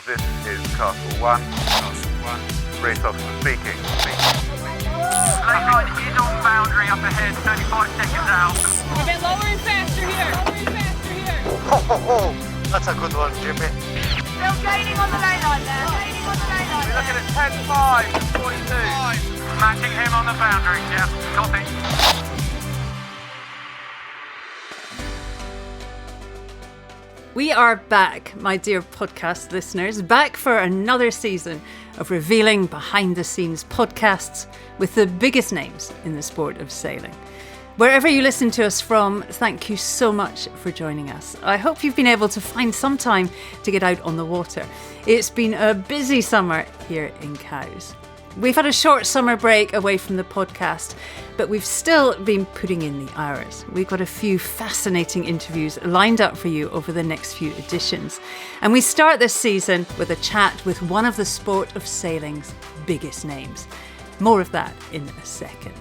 This is Castle 1. Race officer speaking. Lane line is on boundary up ahead, 35 seconds out. A bit lower and faster here. That's a good one, Jimmy. Still gaining on the lane line there. We're looking at 10.5, 42. Matching him on the boundary, yeah, copy. We are back, my dear podcast listeners, back for another season of revealing behind-the-scenes podcasts with the biggest names in the sport of sailing. Wherever you listen to us from, thank you so much for joining us. I hope you've been able to find some time to get out on the water. It's been a busy summer here in Cowes. We've had a short summer break away from the podcast, but we've still been putting in the hours. We've got a few fascinating interviews lined up for you over the next few editions. And we start this season with a chat with one of the sport of sailing's biggest names. More of that in a second.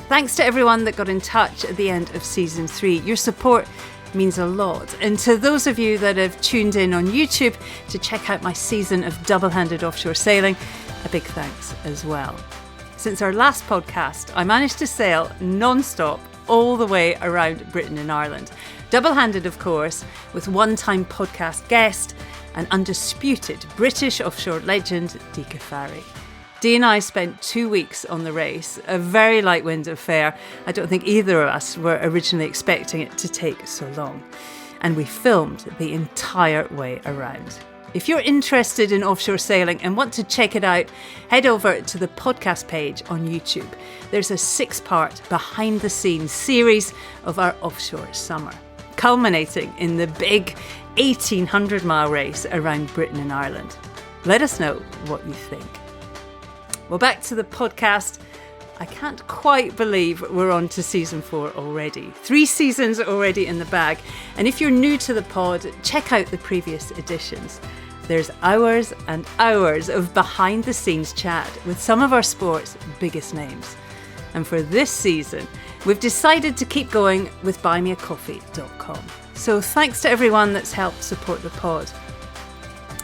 Thanks to everyone that got in touch at the end of season 3. Your support means a lot. And to those of you that have tuned in on YouTube to check out my season of double-handed offshore sailing, a big thanks as well. Since our last podcast, I managed to sail non-stop all the way around Britain and Ireland. Double-handed, of course, with one-time podcast guest and undisputed British offshore legend, Dee Farry. Dee and I spent 2 weeks on the race, a very light wind affair. I don't think either of us were originally expecting it to take so long. And we filmed the entire way around. If you're interested in offshore sailing and want to check it out, head over to the podcast page on YouTube. There's a 6-part behind-the-scenes series of our offshore summer, culminating in the big 1,800-mile race around Britain and Ireland. Let us know what you think. Well, back to the podcast. I can't quite believe we're on to season 4 already. 3 seasons already in the bag. And if you're new to the pod, check out the previous editions. There's hours and hours of behind-the-scenes chat with some of our sport's biggest names. And for this season, we've decided to keep going with buymeacoffee.com. So thanks to everyone that's helped support the pod.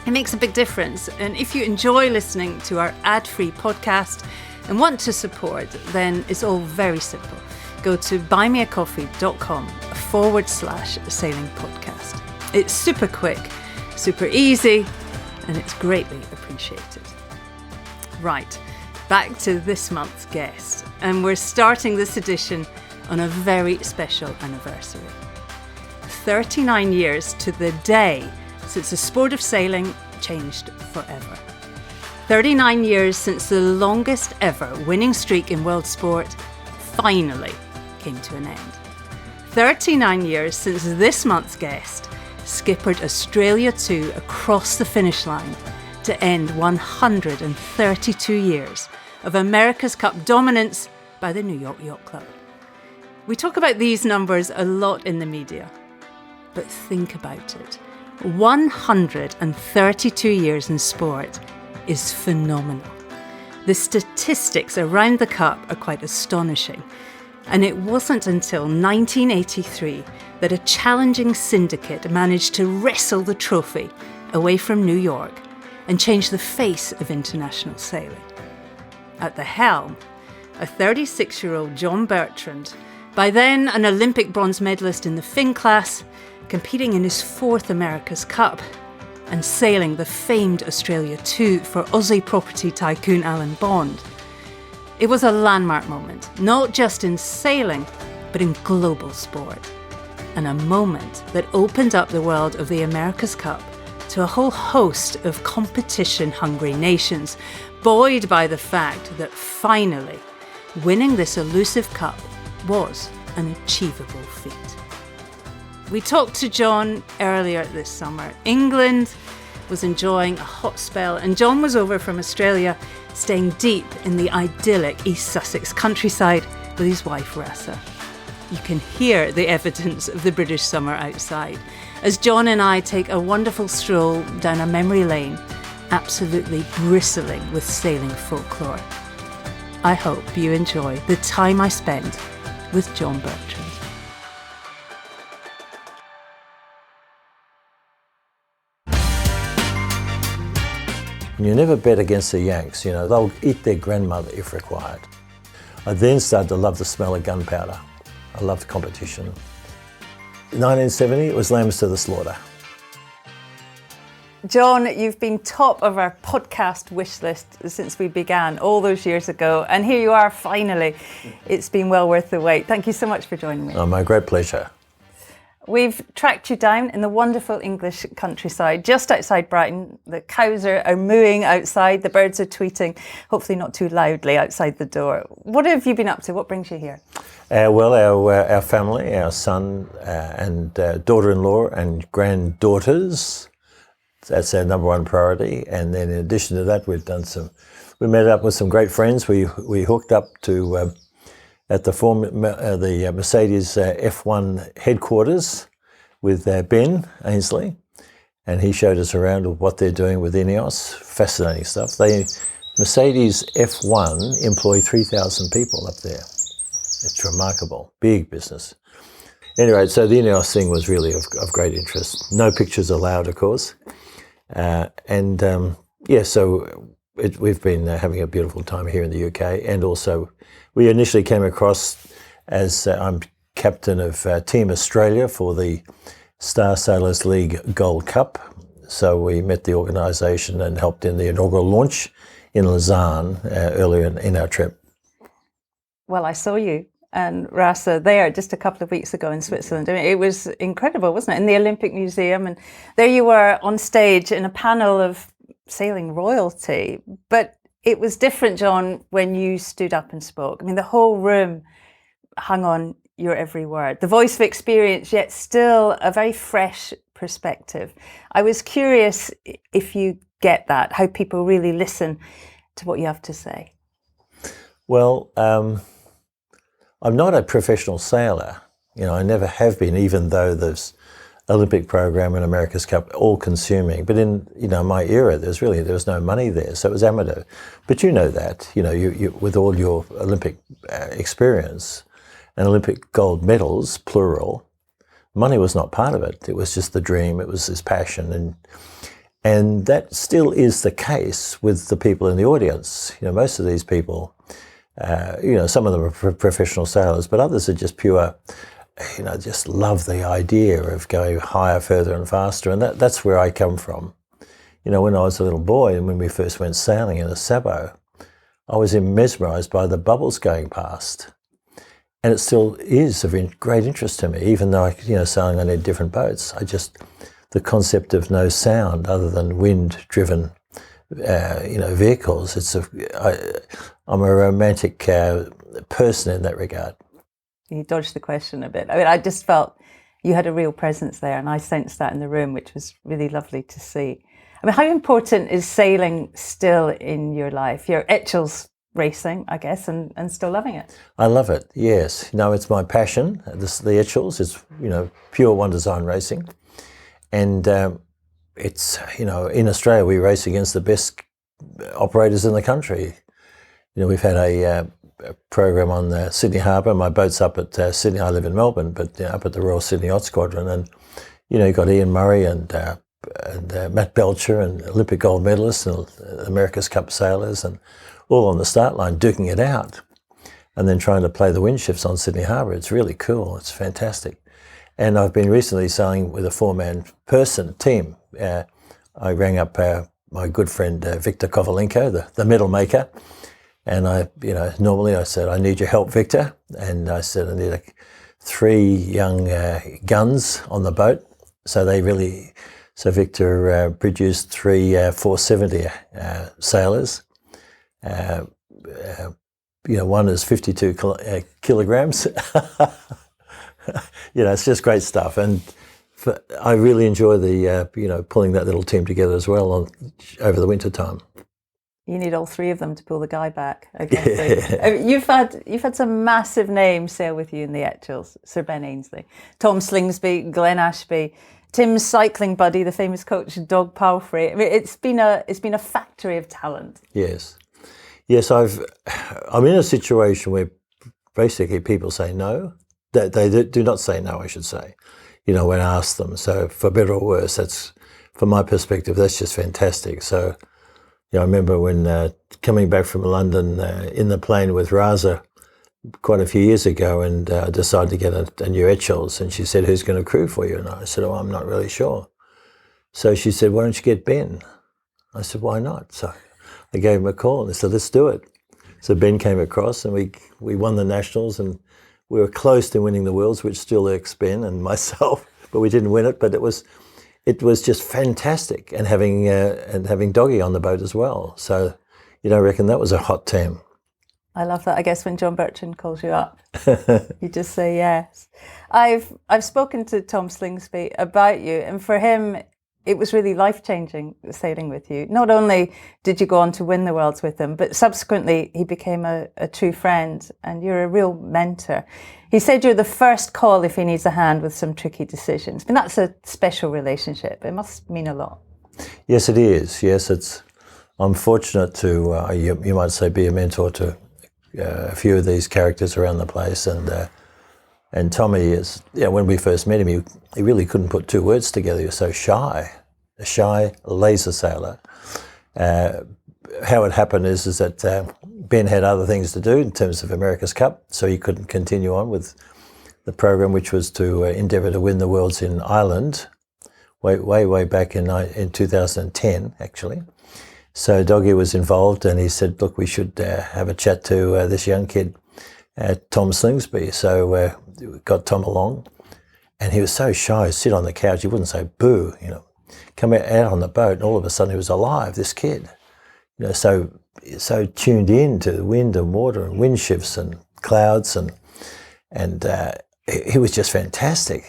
It makes a big difference. And if you enjoy listening to our ad-free podcast and want to support, then it's all very simple. Go to buymeacoffee.com/sailing podcast. It's super quick, super easy, and it's greatly appreciated. Right, back to this month's guest. And we're starting this edition on a very special anniversary. 39 years to the day since the sport of sailing changed forever. 39 years since the longest ever winning streak in world sport finally came to an end. 39 years since this month's guest skippered Australia 2 across the finish line to end 132 years of America's Cup dominance by the New York Yacht Club. We talk about these numbers a lot in the media, but think about it. 132 years in sport is phenomenal. The statistics around the Cup are quite astonishing. And it wasn't until 1983 that a challenging syndicate managed to wrestle the trophy away from New York and change the face of international sailing. At the helm, a 36-year-old John Bertrand, by then an Olympic bronze medalist in the Finn class, competing in his 4th America's Cup and sailing the famed Australia 2 for Aussie property tycoon Alan Bond. It was a landmark moment, not just in sailing, but in global sport. And a moment that opened up the world of the America's Cup to a whole host of competition-hungry nations, buoyed by the fact that finally, winning this elusive cup was an achievable feat. We talked to John earlier this summer. England was enjoying a hot spell, and John was over from Australia, staying deep in the idyllic East Sussex countryside with his wife Rasa. You can hear the evidence of the British summer outside, as John and I take a wonderful stroll down a memory lane, absolutely bristling with sailing folklore. I hope you enjoy the time I spent with John Bertrand. And you never bet against the Yanks, you know, they'll eat their grandmother if required. I then started to love the smell of gunpowder. I loved competition. In 1970, it was Lambs to the Slaughter. John, you've been top of our podcast wish list since we began all those years ago, and here you are finally. It's been well worth the wait. Thank you so much for joining me. Oh, my great pleasure. We've tracked you down in the wonderful English countryside, just outside Brighton. The cows are mooing outside, the birds are tweeting, hopefully not too loudly outside the door. What have you been up to? What brings you here? Well, our family, our son and daughter-in-law and granddaughters, that's our number one priority. And then in addition to that, we met up with some great friends. We hooked up to at the Mercedes F1 headquarters with Ben Ainsley, and he showed us around what they're doing with Ineos. Fascinating stuff. Mercedes F1 employ 3,000 people up there. It's remarkable, big business. Anyway, so the Ineos thing was really of great interest. No pictures allowed, of course. We've been having a beautiful time here in the UK, and also we initially came across as I'm captain of Team Australia for the Star Sailors League Gold Cup. So we met the organisation and helped in the inaugural launch in Lausanne earlier in our trip. Well, I saw you and Rasa there just a couple of weeks ago in Switzerland. I mean, it was incredible, wasn't it? In the Olympic Museum, and there you were on stage in a panel of sailing royalty. But it was different, John, when you stood up and spoke. I mean, the whole room hung on your every word. The voice of experience, yet still a very fresh perspective. I was curious if you get that, how people really listen to what you have to say. Well, I'm not a professional sailor. You know, I never have been, even though there's Olympic program and America's Cup all consuming. But in, you know, my era, there was no money there, so it was amateur. But you know that, you know, you with all your Olympic experience and Olympic gold medals, plural, money was not part of it. It was just the dream. It was his passion, and that still is the case with the people in the audience. You know, most of these people, you know, some of them are professional sailors, but others are just pure, you know, just love the idea of going higher, further and faster. And that's where I come from. You know, when I was a little boy and when we first went sailing in a sabo, I was mesmerised by the bubbles going past. And it still is of great interest to me, even though, sailing on different boats. The concept of no sound other than wind-driven, vehicles. I'm a romantic person in that regard. You dodged the question a bit. I mean, I just felt you had a real presence there, and I sensed that in the room, which was really lovely to see. I mean, how important is sailing still in your life? You're Etchells racing, I guess, and still loving it. I love it, yes. It's my passion. The Etchells is, pure one design racing. And it's, in Australia, we race against the best operators in the country. We've had a program on the Sydney Harbour. My boat's up at Sydney. I live in Melbourne, but up at the Royal Sydney Yacht Squadron. And, you've got Ian Murray and Matt Belcher and Olympic gold medalists and America's Cup sailors and all on the start line duking it out and then trying to play the wind shifts on Sydney Harbour. It's really cool. It's fantastic. And I've been recently sailing with a four-man team. I rang up my good friend Victor Kovalenko, the medal maker. And normally I said, I need your help, Victor. And I said, I need 3 young guns on the boat. So Victor produced 3 470 sailors. One is 52 kilograms. It's just great stuff. And I really enjoy the, pulling that little team together as well over the winter time. You need all 3 of them to pull the guy back, I guess. Yeah. I mean, you've had some massive names sail with you in the Etchells. Sir Ben Ainsley, Tom Slingsby, Glenn Ashby, Tim's cycling buddy, the famous coach Dog Palfrey. I mean, it's been a factory of talent. Yes. I'm in a situation where basically people say no. They do not say no, I should say, when I ask them. So for better or worse, that's, from my perspective, that's just fantastic. So I remember when coming back from London in the plane with Raza quite a few years ago, and decided to get a new Etchells, and she said, "Who's going to crew for you?" And I said, "Oh, I'm not really sure." So she said, "Why don't you get Ben?" I said, "Why not?" So I gave him a call, and they said, "Let's do it." So Ben came across, and we won the Nationals, and we were close to winning the Worlds, which still irks Ben and myself, but we didn't win it. But it was just fantastic, and having Doggy on the boat as well. So, I reckon that was a hot team. I love that. I guess when John Bertrand calls you up, you just say yes. I've spoken to Tom Slingsby about you, and for him, it was really life-changing sailing with you. Not only did you go on to win the Worlds with him, but subsequently he became a true friend, and you're a real mentor. He said you're the first call if he needs a hand with some tricky decisions. I mean, that's a special relationship. It must mean a lot. Yes, it is. Yes, I'm fortunate to, you might say, be a mentor to a few of these characters around the place, and Tommy is, when we first met him, he really couldn't put two words together. He was so shy, a shy laser sailor. How it happened is that Ben had other things to do in terms of America's Cup, so he couldn't continue on with the program, which was to endeavour to win the Worlds in Ireland, way back in 2010, actually. So Doggy was involved, and he said, "Look, we should have a chat to this young kid, Tom Slingsby." So we got Tom along, and he was so shy. He'd sit on the couch, he wouldn't say boo, come out on the boat, and all of a sudden he was alive, this kid. So tuned in to wind and water and wind shifts and clouds, and he was just fantastic.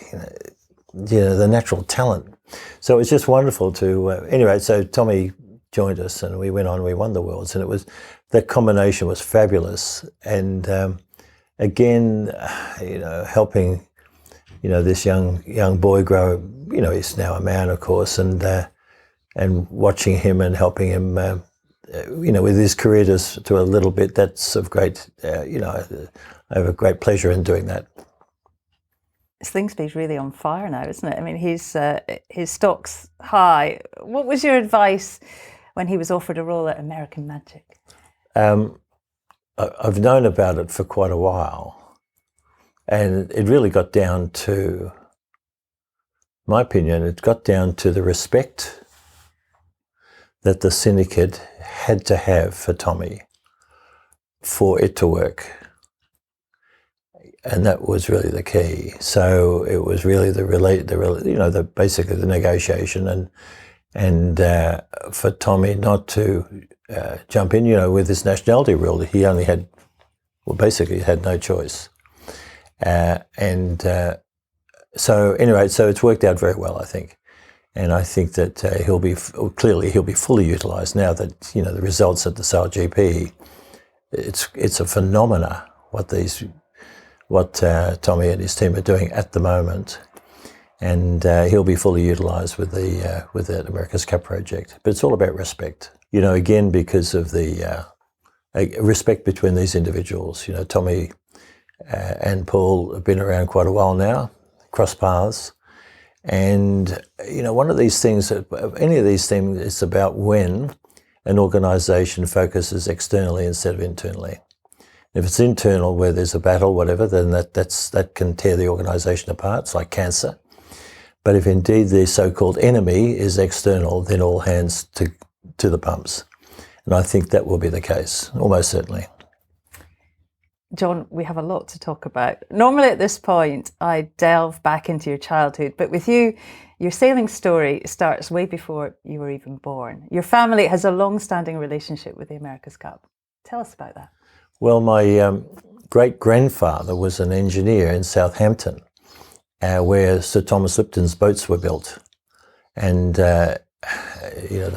The natural talent. So it was just wonderful to. Anyway, so Tommy joined us, and we went on. We won the Worlds, and that combination was fabulous. And again, helping this young boy grow. He's now a man, of course, and watching him and helping him. With his career to a little bit, that's of great. I have a great pleasure in doing that. Slingsby's really on fire now, isn't it? I mean, his stock's high. What was your advice when he was offered a role at American Magic? I've known about it for quite a while, and it really got down to, my opinion, it got down to the respect that the syndicate had to have for Tommy for it to work. And that was really the key. So it was really basically the negotiation, and for Tommy not to jump in, with his nationality rule, he only had no choice. So it's worked out very well, I think. And I think that he'll be fully utilised now that the results at the Sail GP. It's a phenomena what Tommy and his team are doing at the moment, and he'll be fully utilised with that America's Cup project. But it's all about respect, again, because of the respect between these individuals. Tommy and Paul have been around quite a while now, cross paths. And, one of these things, any of these things, it's about when an organisation focuses externally instead of internally. If it's internal, where there's a battle, whatever, then that can tear the organisation apart. It's like cancer. But if indeed the so-called enemy is external, then all hands to the pumps. And I think that will be the case, almost certainly. John, we have a lot to talk about. Normally at this point, I delve back into your childhood, but with you, your sailing story starts way before you were even born. Your family has a long-standing relationship with the America's Cup. Tell us about that. Well, my great-grandfather was an engineer in Southampton, where Sir Thomas Lipton's boats were built. And, the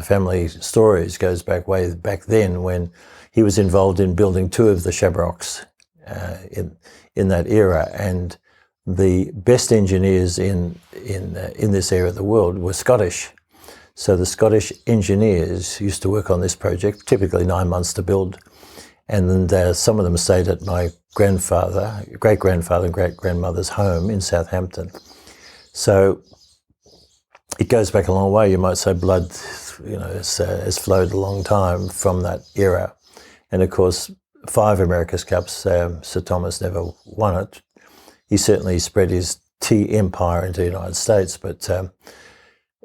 family stories goes way back then when he was involved in building two of the Shabrocks in that era, and the best engineers in this area of the world were Scottish. So the Scottish engineers used to work on this project, typically 9 months to build, and then some of them stayed at my great-grandfather and great-grandmother's home in Southampton. So it goes back a long way. You might say blood, has flowed a long time from that era. And of course, 5 America's Cups, Sir Thomas never won it. He certainly spread his tea empire into the United States, but so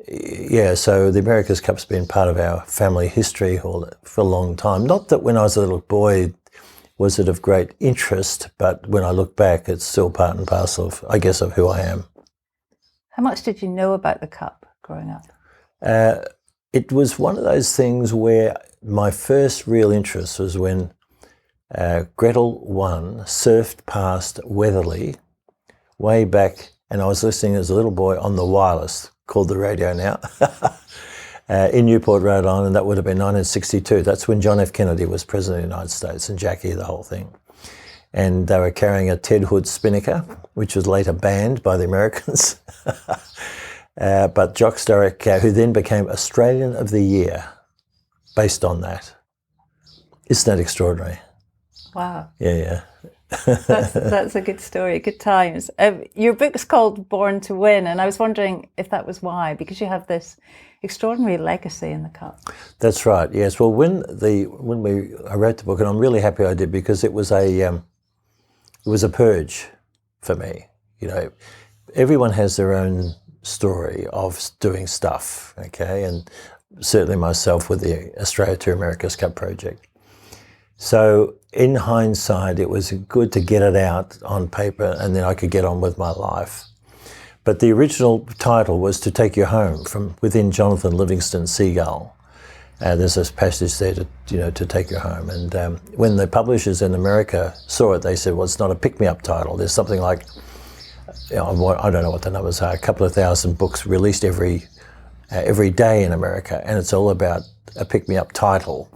the America's Cup's been part of our family history for a long time. Not that when I was a little boy was it of great interest, but when I look back, it's still part and parcel of, I guess, of who I am. How much did you know about the Cup growing up? It was one of those things where my first real interest was when Gretel 1 surfed past Weatherly way back, and I was listening as a little boy on the wireless, called the radio now, in Newport, Rhode Island, and that would have been 1962. That's when John F. Kennedy was President of the United States, and Jackie, the whole thing. And they were carrying a Ted Hood spinnaker, which was later banned by the Americans. But Jock Starrick, who then became Australian of the Year, based on that. Isn't that extraordinary? Wow. Yeah. That's a good story, good times. Your book's called Born to Win, and I was wondering if that was why, because you have this extraordinary legacy in the Cup. That's right, yes. Well, when I wrote the book, and I'm really happy I did, because it was a purge for me. Everyone has their own story of doing stuff, okay, and certainly myself with the Australia to America's Cup project. So in hindsight, it was good to get it out on paper, and then I could get on with my life. But the original title was To Take You Home, from within Jonathan Livingston's Seagull. There's this passage there to take you home. And when the publishers in America saw it, they said, well, it's not a pick-me-up title. There's something like, I don't know what the numbers are, a couple of thousand books released every day in America, and it's all about a pick-me-up title.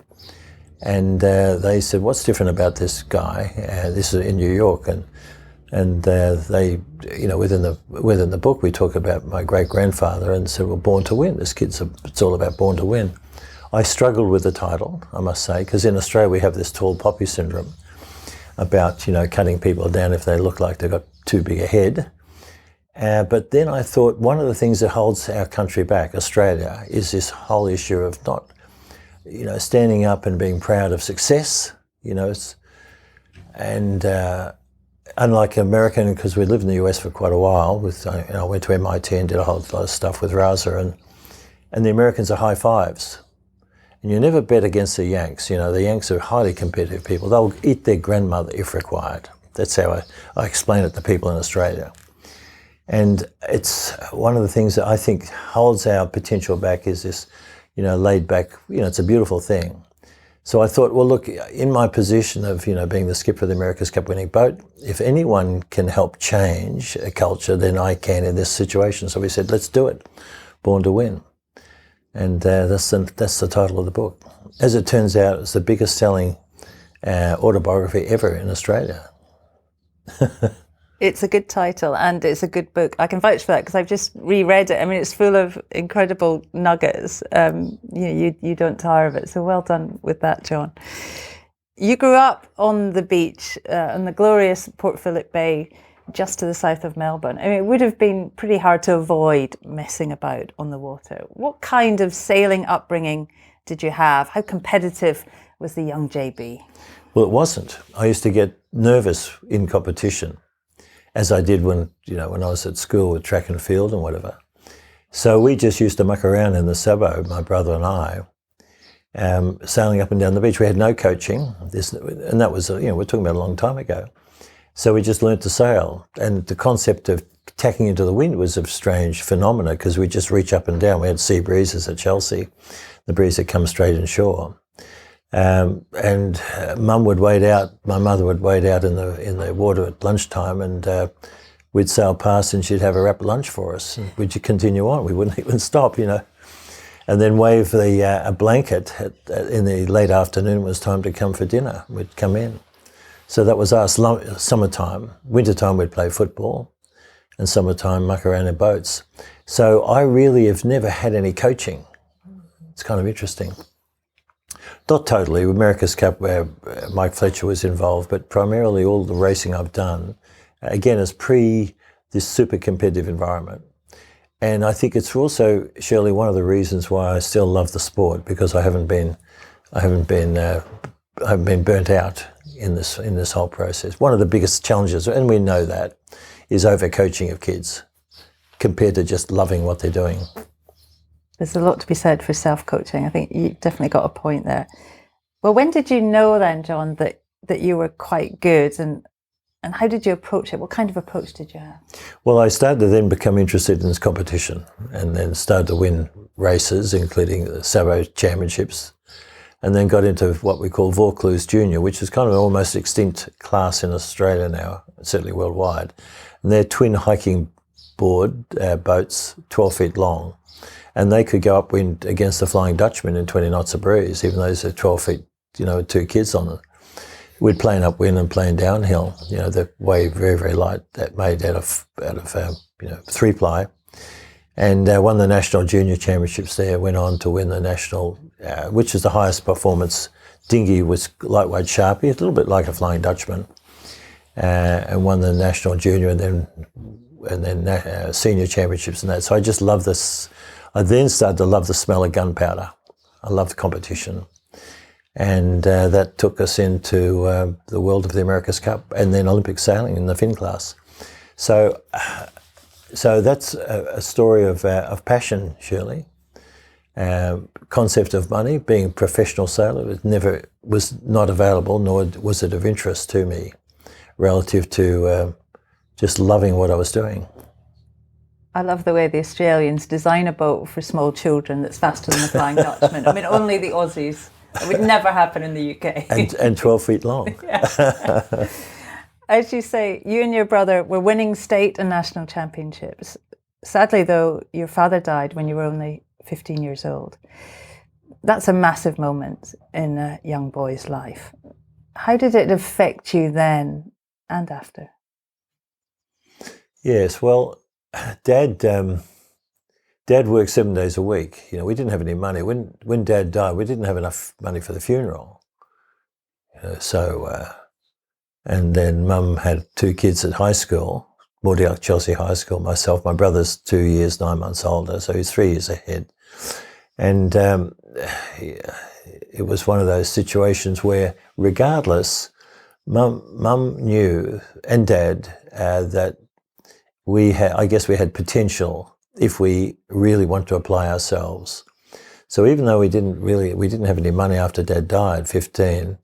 And they said, what's different about this guy? This is in New York. And they, within the book, we talk about my great-grandfather and said, well, Born to Win. It's all about Born to Win. I struggled with the title, I must say, because in Australia we have this tall poppy syndrome about, cutting people down if they look like they've got too big a head. But then I thought one of the things that holds our country back, Australia, is this whole issue of not, standing up and being proud of success, and unlike American, because we lived in the US for quite a while, I went to MIT and did a whole lot of stuff with Rasa, and the Americans are high fives. And you never bet against the Yanks. The Yanks are highly competitive people. They'll eat their grandmother if required. That's how I explain it to people in Australia. And it's one of the things that I think holds our potential back is this, laid back, it's a beautiful thing. So I thought, well, look, in my position of, being the skipper of the America's Cup winning boat, if anyone can help change a culture, then I can in this situation. So we said, let's do it. Born to Win. And that's the title of the book. As it turns out, it's the biggest selling autobiography ever in Australia. It's a good title and it's a good book. I can vouch for that because I've just reread it. I mean, it's full of incredible nuggets. You don't tire of it. So well done with that, John. You grew up on the beach on the glorious Port Phillip Bay, just to the south of Melbourne. I mean, it would have been pretty hard to avoid messing about on the water. What kind of sailing upbringing did you have? How competitive was the young JB? Well, it wasn't. I used to get nervous in competition, as I did when I was at school with track and field and whatever. So we just used to muck around in the sabo, my brother and I, sailing up and down the beach. We had no coaching, and that was, we're talking about a long time ago. So we just learnt to sail, and the concept of tacking into the wind was a strange phenomena because we just reach up and down. We had sea breezes at Chelsea, the breeze that comes straight inshore. And Mum would wade out, my mother would wade out in the water at lunchtime, and we'd sail past and she'd have a wrap lunch for us. And we'd continue on. We wouldn't even stop, and then wave a blanket in the late afternoon. It was time to come for dinner. We'd come in. So that was us. Summertime. Wintertime we'd play football, and summertime muck around in boats. So I really have never had any coaching. It's kind of interesting. Not totally. America's Cup, where Mike Fletcher was involved, but primarily all the racing I've done, again, is pre this super competitive environment. And I think it's also, Shirley, one of the reasons why I still love the sport, because I haven't been burnt out in this whole process. One of the biggest challenges, and we know that, is overcoaching of kids compared to just loving what they're doing. There's a lot to be said for self-coaching. I think you definitely got a point there. Well, when did you know then, John, that you were quite good, and how did you approach it? What kind of approach did you have? Well, I started to then become interested in this competition, and then started to win races, including the Sabo Championships, and then got into what we call Vaucluse Junior, which is kind of an almost extinct class in Australia now, certainly worldwide. And they're twin hiking board boats, 12 feet long, and they could go upwind against the Flying Dutchman in 20 knots of breeze, even though they're 12 feet, with 2 kids on them. We'd plane upwind and plane downhill. The wave very, very light, that made out of 3-ply, and won the national junior championships there. Went on to win the national, which is the highest performance dinghy, was lightweight Sharpie, a little bit like a Flying Dutchman, and won the national junior and then senior championships and that. So I just love this. I then started to love the smell of gunpowder. I loved competition. And that took us into the world of the America's Cup and then Olympic sailing in the fin class. So that's a story of passion, Shirley. Concept of money, being a professional sailor, it was not available, nor was it of interest to me relative to just loving what I was doing. I love the way the Australians design a boat for small children that's faster than the Flying Dutchman. I mean, only the Aussies. It would never happen in the UK. And 12 feet long. Yeah. As you say, you and your brother were winning state and national championships. Sadly, though, your father died when you were only 15 years old. That's a massive moment in a young boy's life. How did it affect you then and after? Yes, well, Dad worked 7 days a week. We didn't have any money. When Dad died, we didn't have enough money for the funeral. And then Mum had 2 kids at high school, Mordialloc Chelsea High School, myself. My brother's 2 years, 9 months older, so he's 3 years ahead. And it was one of those situations where, regardless, Mum knew, and Dad, that we had potential if we really want to apply ourselves. So even though we didn't have any money after Dad died, 15,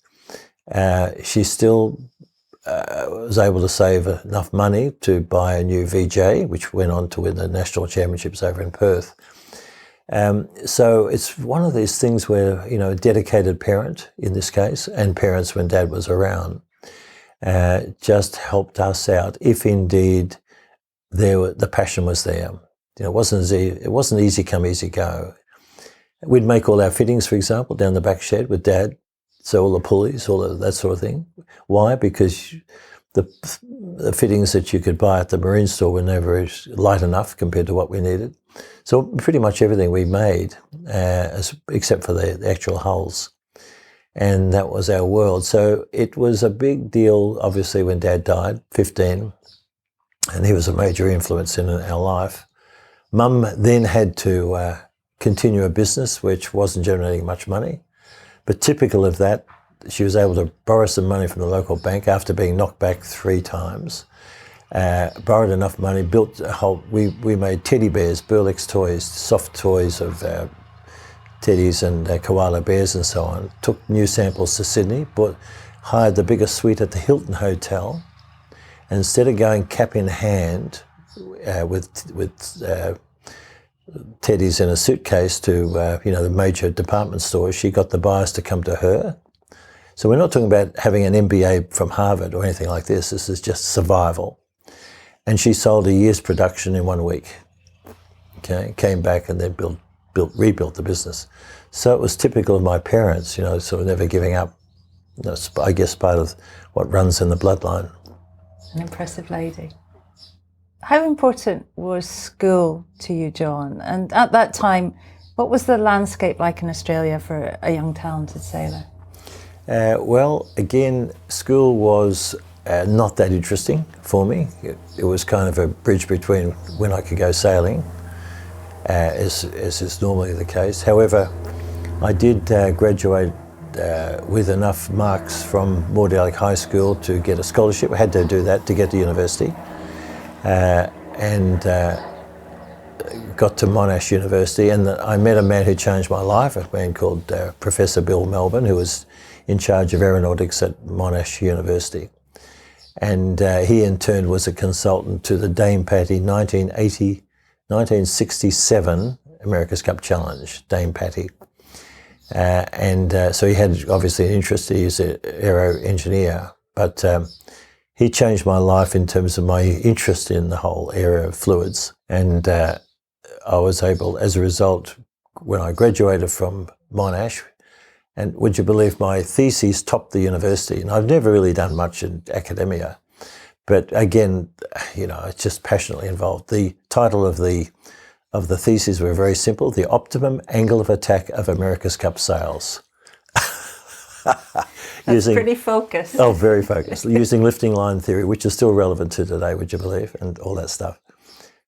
she still was able to save enough money to buy a new VJ, which went on to win the national championships over in Perth. So it's one of these things where, a dedicated parent in this case, and parents when Dad was around, just helped us out if indeed the passion was there. It wasn't easy come, easy go. We'd make all our fittings, for example, down the back shed with Dad. So all the pulleys, that sort of thing. Why? Because the fittings that you could buy at the marine store were never light enough compared to what we needed. So pretty much everything we made, except for the actual hulls. And that was our world. So it was a big deal, obviously, when Dad died, 15, and he was a major influence in our life. Mum then had to continue a business which wasn't generating much money. But typical of that, she was able to borrow some money from the local bank after being knocked back 3 times. Borrowed enough money, built a whole. We made teddy bears, Burlex toys, soft toys of teddies and koala bears and so on. Took new samples to Sydney, hired the biggest suite at the Hilton Hotel, and instead of going cap in hand with teddies in a suitcase to the major department stores, she got the buyers to come to her. So we're not talking about having an MBA from Harvard or anything like this. This is just survival. And she sold a year's production in 1 week. Okay, came back and then rebuilt the business. So it was typical of my parents, sort of never giving up. That's, I guess, part of what runs in the bloodline. An impressive lady. How important was school to you, John? And at that time, what was the landscape like in Australia for a young talented sailor? Well, again, school was not that interesting for me. It was kind of a bridge between when I could go sailing as is normally the case. However, I did graduate with enough marks from Mordialloc High School to get a scholarship. I had to do that to get to university, and got to Monash University, and I met a man who changed my life, a man called Professor Bill Melbourne, who was in charge of aeronautics at Monash University. And he in turn was a consultant to the Dame Patty 1967 America's Cup Challenge, Dame Patty. So he had obviously an interest. He's an aero engineer, but he changed my life in terms of my interest in the whole area of fluids. And I was able, as a result, when I graduated from Monash, and would you believe my thesis topped the university? And I've never really done much in academia, but again, you know, it's just passionately involved. The title of the theses were very simple: the optimum angle of attack of America's Cup sails. That's pretty focused. Oh, very focused. Using lifting line theory, which is still relevant to today, would you believe, and all that stuff.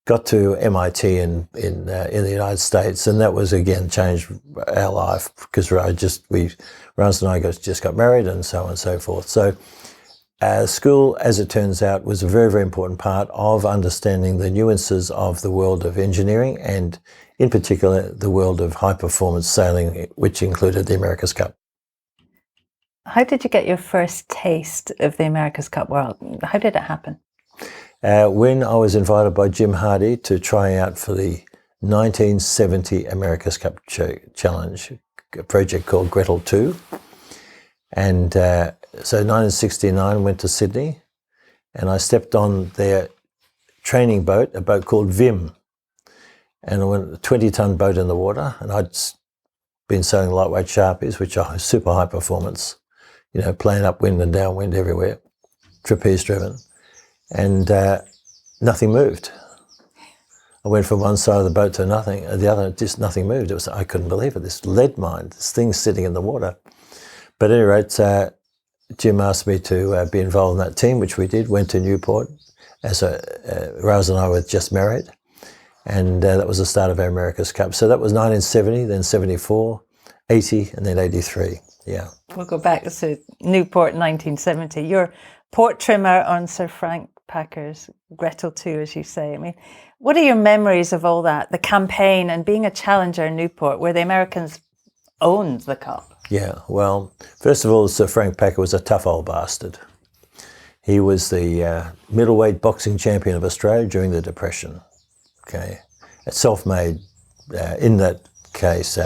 Got to MIT in the United States, and that was again changed our life because Raz and I just got married, and so on and so forth. So, school, as it turns out, was a very, very important part of understanding the nuances of the world of engineering, and in particular the world of high performance sailing, which included the America's Cup. How did you get your first taste of the America's Cup world? How did it happen? When I was invited by Jim Hardy to try out for the 1970 America's Cup Challenge, a project called Gretel 2. And so 1969, went to Sydney, and I stepped on their training boat, a boat called Vim. And I went a 20-ton boat in the water, and I'd been sailing lightweight Sharpies, which are super high performance, you know, playing upwind and downwind everywhere, trapeze driven. And nothing moved. I went from one side of the boat to nothing, and the other, just nothing moved. I couldn't believe it, this lead mine, this thing sitting in the water. But at any rate, Jim asked me to be involved in that team, which we did, went to Newport. Raz and I were just married, and that was the start of our America's Cup. So that was 1970, then 74, 80, and then 83, yeah. We'll go back to Newport 1970. You're port trimmer on Sir Frank Packer's Gretel 2, as you say. I mean, what are your memories of all that, the campaign and being a challenger in Newport, where the Americans owned the Cup? Yeah, well, first of all, Sir Frank Packer was a tough old bastard. He was the middleweight boxing champion of Australia during the Depression. Okay, a self-made, in that case,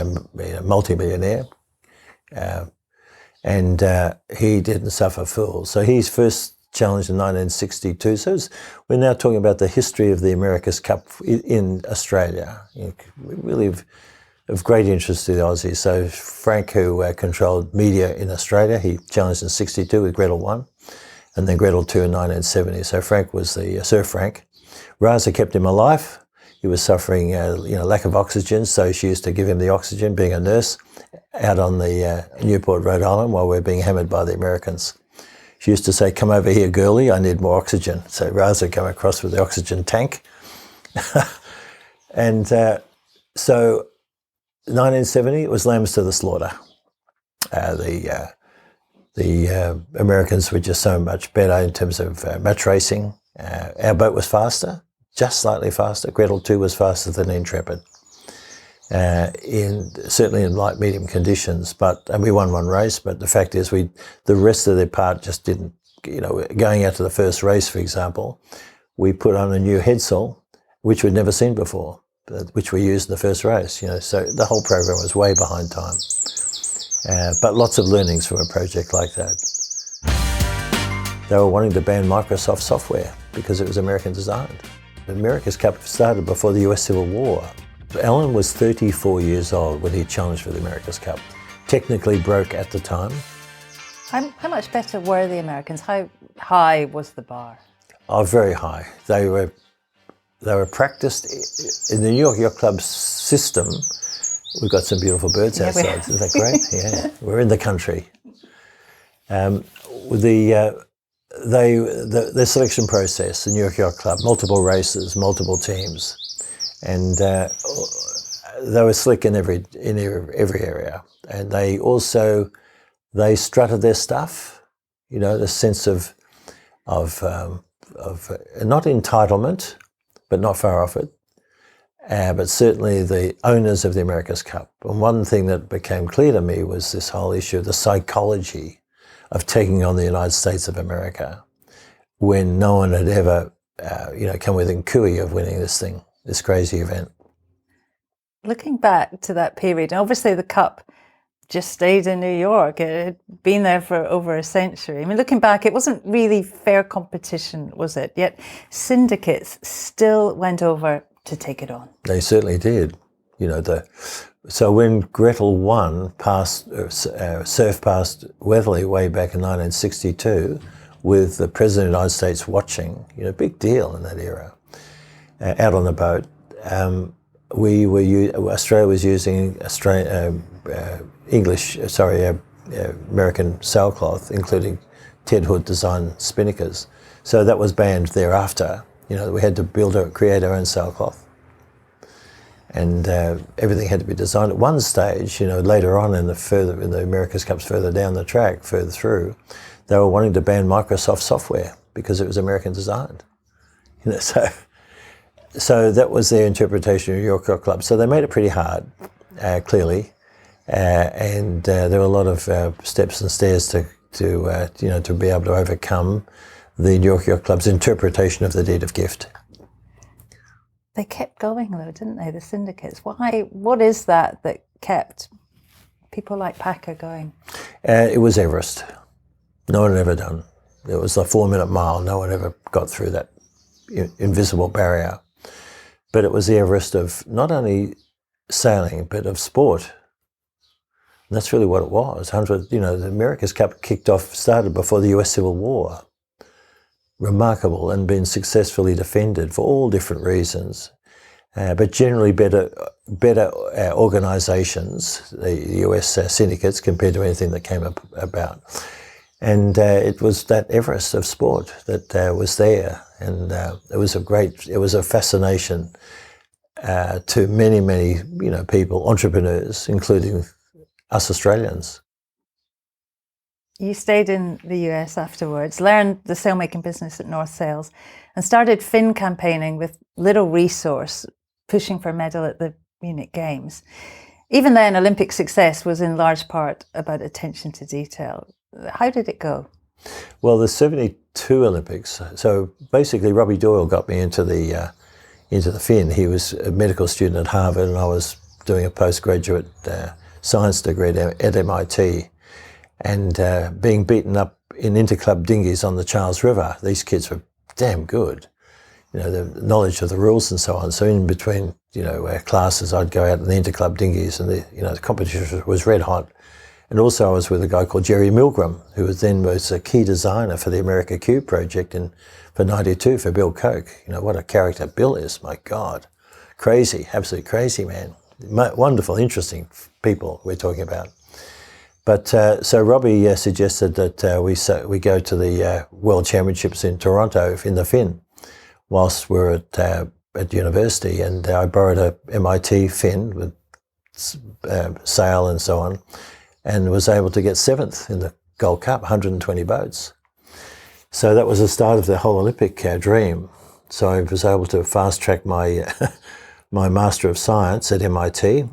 multi-millionaire, and he didn't suffer fools. So he's first challenged in 1962. So we're now talking about the history of the America's Cup in Australia. You know, really of great interest to the Aussies. So Frank, who controlled media in Australia, he challenged in 62 with Gretel 1, and then Gretel 2 in 1970. So Frank was the Sir Frank. Raza kept him alive. He was suffering lack of oxygen, so she used to give him the oxygen, being a nurse, out on the Newport, Rhode Island, while we were being hammered by the Americans. She used to say, "Come over here, girlie, I need more oxygen." So Raza would come across with the oxygen tank. And so 1970, it was lambs to the slaughter. The Americans were just so much better in terms of match racing. Our boat was faster, just slightly faster. Gretel 2 was faster than Intrepid, certainly in light medium conditions. And we won one race. But the fact is, the rest of the part just didn't. Going out to the first race, for example, we put on a new headsail, which we'd never seen before, which we used in the first race. So the whole program was way behind time. But lots of learnings from a project like that. They were wanting to ban Microsoft software because it was American designed. The America's Cup started before the US Civil War. Alan was 34 years old when he challenged for the America's Cup. Technically broke at the time. How much better were the Americans? How high was the bar? Oh, very high. They were practiced in the New York Yacht Club system. We've got some beautiful birds outside. Isn't that great? Yeah, we're in the country. The selection process, the New York Yacht Club, multiple races, multiple teams, and they were slick in every area, and they strutted their stuff. You know, the sense of not entitlement, but not far off it. But certainly the owners of the America's Cup. And one thing that became clear to me was this whole issue of the psychology of taking on the United States of America when no one had ever, come within cooey of winning this crazy event. Looking back to that period, and obviously the Cup just stayed in New York. It had been there for over a century. I mean, looking back, it wasn't really fair competition, was it? Yet syndicates still went over to take it on. They certainly did. You know, so when Gretel won, surf past Weatherly way back in 1962, with the President of the United States watching, you know, big deal in that era, out on the boat. Australia was using American sailcloth, including Ted Hood designed spinnakers. So that was banned thereafter. You know, we had to create our own sailcloth, and everything had to be designed. At one stage, you know, later on in the America's Cups further down the track, further through, they were wanting to ban Microsoft software because it was American designed. You know, so that was their interpretation of York Yacht Club. So they made it pretty hard, clearly, and there were a lot of steps and stairs to be able to overcome the York Yacht Club's interpretation of the deed of gift. They kept going though, didn't they, the syndicates? Why? What is that kept people like Packer going? It was Everest. No one had ever done. It was the 4-minute mile. No one ever got through that invisible barrier. But it was the Everest of not only sailing, but of sport. And that's really what it was. The America's Cup started before the US Civil War. Remarkable, and been successfully defended for all different reasons. But generally better organisations, the US syndicates, compared to anything that came about. And it was that Everest of sport that was there, and it was a fascination to many people, entrepreneurs, including us Australians. You stayed in the US afterwards, learned the sailmaking business at North Sails, and started fin campaigning with little resource, pushing for a medal at the Munich Games. Even then, Olympic success was in large part about attention to detail. How did it go? Well, the 72 Olympics, so basically Robbie Doyle got me into the fin. He was a medical student at Harvard, and I was doing a postgraduate science degree at MIT. And being beaten up in interclub dinghies on the Charles River, these kids were damn good. You know, the knowledge of the rules and so on. So in between, classes, I'd go out in the interclub dinghies, and the competition was red hot. And also I was with a guy called Jerry Milgram, who was a key designer for the America Cube project for 92 for Bill Koch. You know, what a character Bill is, my God. Crazy, absolutely crazy, man. Wonderful, interesting people we're talking about. But so Robbie suggested that we go to the World Championships in Toronto in the fin whilst we're at university, and I borrowed a MIT fin with sail and so on, and was able to get 7th in the Gold Cup, 120 boats. So that was the start of the whole Olympic dream. So I was able to fast track my my Master of Science at MIT.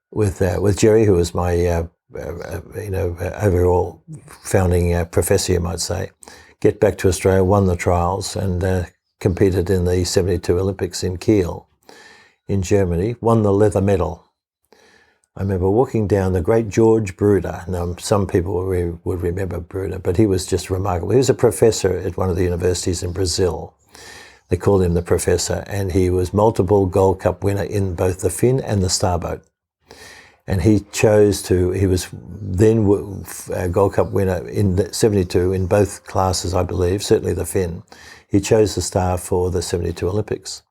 With Jerry, who was my overall founding professor, you might say, get back to Australia, won the trials, and competed in the 72 Olympics in Kiel, in Germany, won the leather medal. I remember walking down the great George Bruder. Now, some people would remember Bruder, but he was just remarkable. He was a professor at one of the universities in Brazil. They called him the professor, and he was multiple Gold Cup winner in both the fin and the starboat. And he was then a Gold Cup winner in 72 in both classes, I believe, certainly the fin. He chose the star for the 72 Olympics.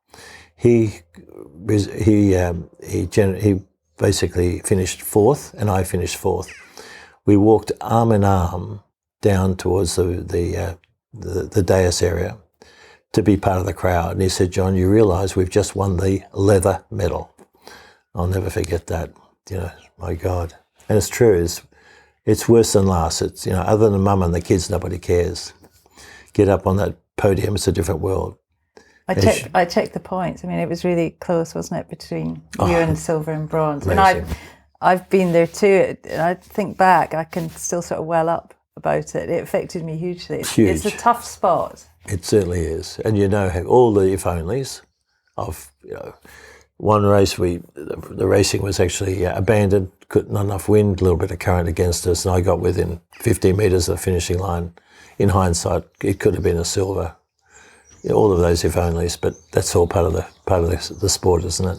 He basically finished 4th, and I finished 4th. We walked arm in arm down towards the dais area to be part of the crowd. And he said, John, you realise we've just won the leather medal. I'll never forget that. You know, my God. And it's true. It's worse than last. It's, you know, other than mum and the kids, nobody cares. Get up on that podium, it's a different world. I checked the points. I mean, it was really close, wasn't it, between you and silver and bronze? And I've been there too. And I think back, I can still sort of well up about it. It affected me hugely. Huge. It's a tough spot. It certainly is. And you know, all the if-onlys of, you know, one race, the racing was actually abandoned, not enough wind, a little bit of current against us, and I got within 15 metres of the finishing line. In hindsight, it could have been a silver. You know, all of those if-onlys, but that's all part of the sport, isn't it?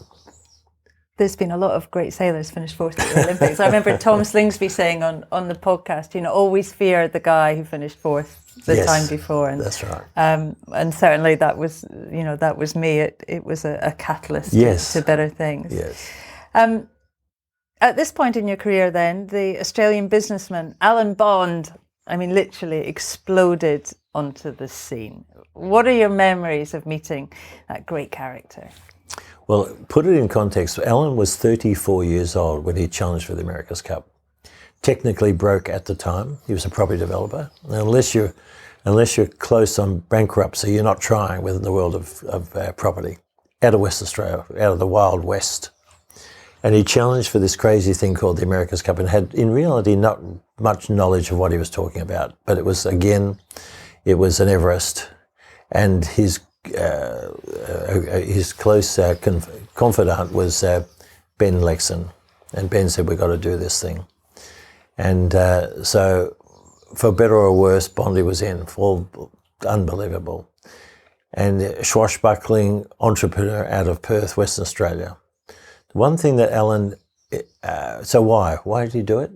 There's been a lot of great sailors finish fourth at the Olympics. I remember Tom Slingsby saying on the podcast, you know, always fear the guy who finished fourth the time before. And, that's right. And certainly that was me. It was a catalyst to better things. Yes. At this point in your career then, the Australian businessman Alan Bond, I mean, literally exploded onto the scene. What are your memories of meeting that great character? Well, put it in context. Alan was 34 years old when he challenged for the America's Cup. Technically broke at the time. He was a property developer. And unless you're close on bankruptcy, you're not trying within the world of property. Out of West Australia, out of the Wild West. And he challenged for this crazy thing called the America's Cup and had, in reality, not much knowledge of what he was talking about. But it was an Everest. And his close confidant was Ben Lexon. And Ben said, we've got to do this thing. And so, for better or worse, Bondi was in, unbelievable. And a swashbuckling entrepreneur out of Perth, Western Australia. One thing that Alan, so why did he do it?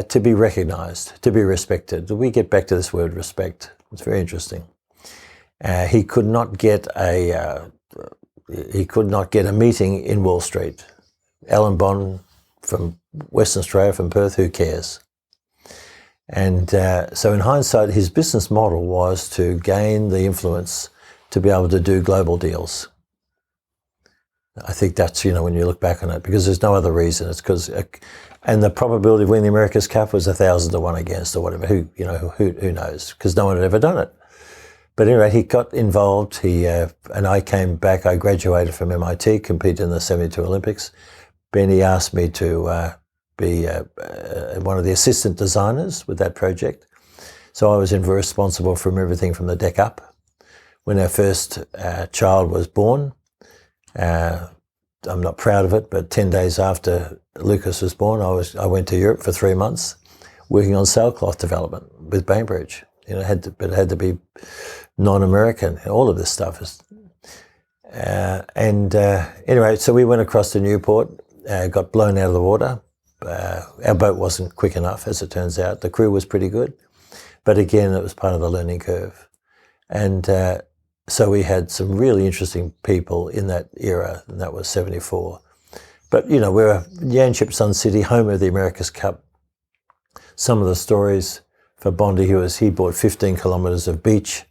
To be recognised, to be respected. We get back to this word respect. It's very interesting. He could not get a meeting in Wall Street. Alan Bond from Western Australia, from Perth, who cares? And so in hindsight, his business model was to gain the influence to be able to do global deals. I think that's, you know, when you look back on it, because there's no other reason. It's because, and the probability of winning the America's Cup was 1,000 to 1 against or whatever. Who knows? Because no one had ever done it. But anyway, he got involved. And I came back. I graduated from MIT, competed in the 72 Olympics. Benny asked me to be one of the assistant designers with that project. So I was responsible for everything from the deck up. When our first child was born, I'm not proud of it, but 10 days after Lucas was born, I went to Europe for 3 months working on sailcloth development with Bainbridge. You know, it had to be non-American. All of this stuff is. Anyway, so we went across to Newport, got blown out of the water. Our boat wasn't quick enough, as it turns out. The crew was pretty good, but again, it was part of the learning curve. And so we had some really interesting people in that era, and that was 74. But, you know, we're Yanchep Sun City, home of the America's Cup. Some of the stories for Bondi, he bought 15 kilometres of beach,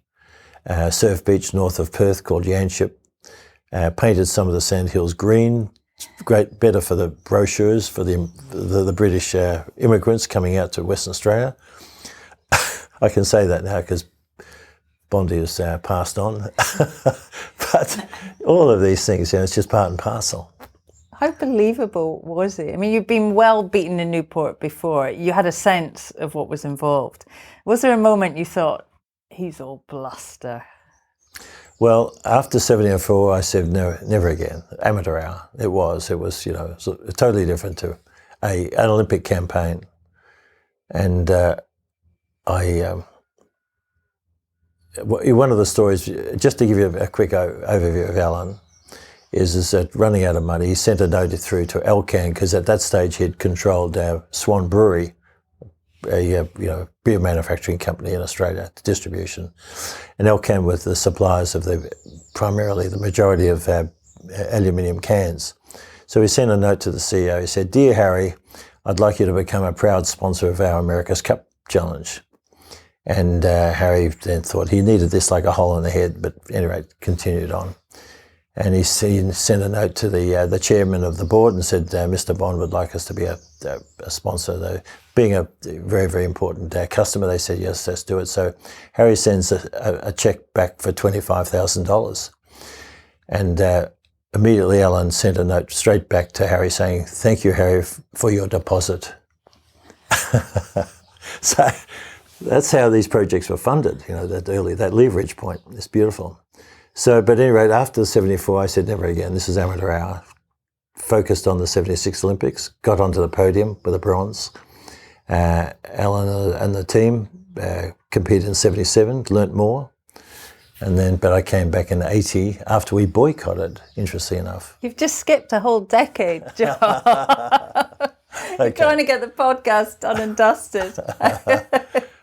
surf beach north of Perth called Yanchep, painted some of the sandhills green, better for the brochures for the British immigrants coming out to Western Australia. I can say that now because Bondi has passed on. But all of these things, you know, it's just part and parcel. How believable was it? I mean, you've been well beaten in Newport before. You had a sense of what was involved. Was there a moment you thought, he's all bluster? Well, after 74, I said, no, never again. Amateur hour. It was, you know, totally different to an Olympic campaign. And one of the stories, just to give you a quick overview of Alan, is that running out of money, he sent a note through to Elcan, because at that stage he'd controlled Swan Brewery, a beer manufacturing company in Australia, distribution. And Elcan were the suppliers of primarily the majority of aluminium cans. So he sent a note to the CEO. He said, "Dear Harry, I'd like you to become a proud sponsor of our America's Cup Challenge." And Harry then thought he needed this like a hole in the head, but anyway, continued on. And he sent a note to the chairman of the board and said, Mr. Bond would like us to be a sponsor. Being a very, very important customer, they said, yes, let's do it. So Harry sends a check back for $25,000. And immediately Alan sent a note straight back to Harry saying, thank you, Harry, for your deposit. So that's how these projects were funded, that leverage point. It's beautiful. So, but anyway, after the 74, I said, never again, this is amateur hour. Focused on the 76 Olympics, got onto the podium with a bronze. Alan and the team competed in 77, learnt more. But I came back in 80 after we boycotted, interestingly enough. You've just skipped a whole decade, John. You're trying to get the podcast done and dusted.